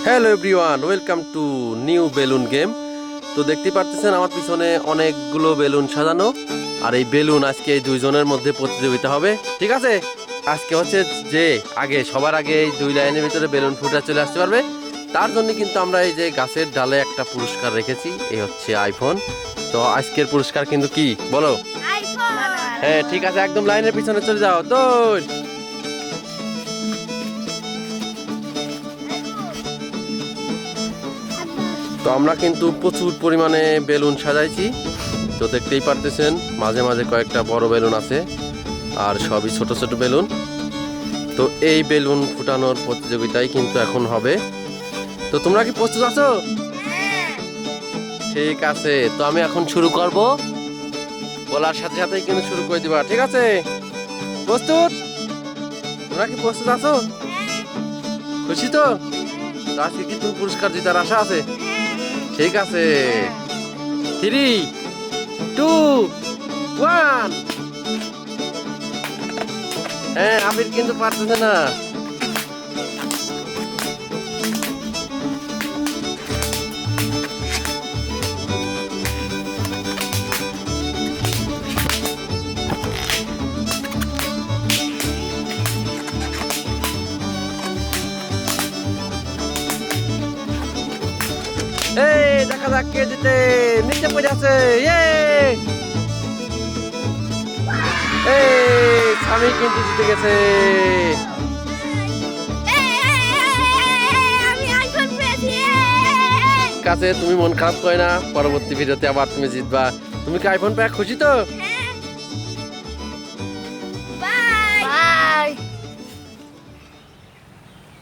Hello everyone, welcome to new balloon game. তো দেখতে পাচ্ছেন আমার পিছনে অনেকগুলো বেলুন সাজানো, আর এই বেলুন আজকে এই দুইজনের মধ্যে প্রতিযোগিতা হবে। ঠিক আছে, আজকে হচ্ছে যে সবার আগে এই দুই লাইনের ভিতরে বেলুন ফুটা চলে আসতে পারবে, তার জন্য কিন্তু আমরা এই যে গাছের ডালে একটা পুরস্কার রেখেছি, এই হচ্ছে আইফোন। তো আজকের পুরস্কার কিন্তু কি বলো? হ্যাঁ ঠিক আছে, একদম লাইনের পিছনে চলে যাও, দৌড়। তো আমরা কিন্তু প্রচুর পরিমাণে বেলুন সাজাইছি, তো দেখতেই পারতেছেন মাঝে মাঝে কয়েকটা বড় বেলুন আছে, আর সবই ছোট ছোট বেলুন। তো এই বেলুন ফুটানোর প্রতিযোগিতাই কিন্তু এখন হবে। তো তোমরা কি প্রস্তুত আছো? ঠিক আছে, তো আমি এখন শুরু করব, বলার সাথে সাথেই কিন্তু শুরু করে দিবা। ঠিক আছে, প্রস্তুত? তোমরা কি প্রস্তুত আছো? খুশি তো? তো আজকে কি তুমি পুরস্কার জেতার আশা আছে? ঠিক আছে, 3, 2, 1। হ্যাঁ, আবির কিন্তু পারতেছে না। এই দেখা যাক কে জিতে। নিচে পড়ে আছে, এই স্বামী কিন্তু জিতে গেছে। কাছে তুমি মন খারাপ করে না, পরবর্তী ভিডিওতে আবার তুমি জিতবা। তুমি কি আইফোন পেয়ে খুশি তো?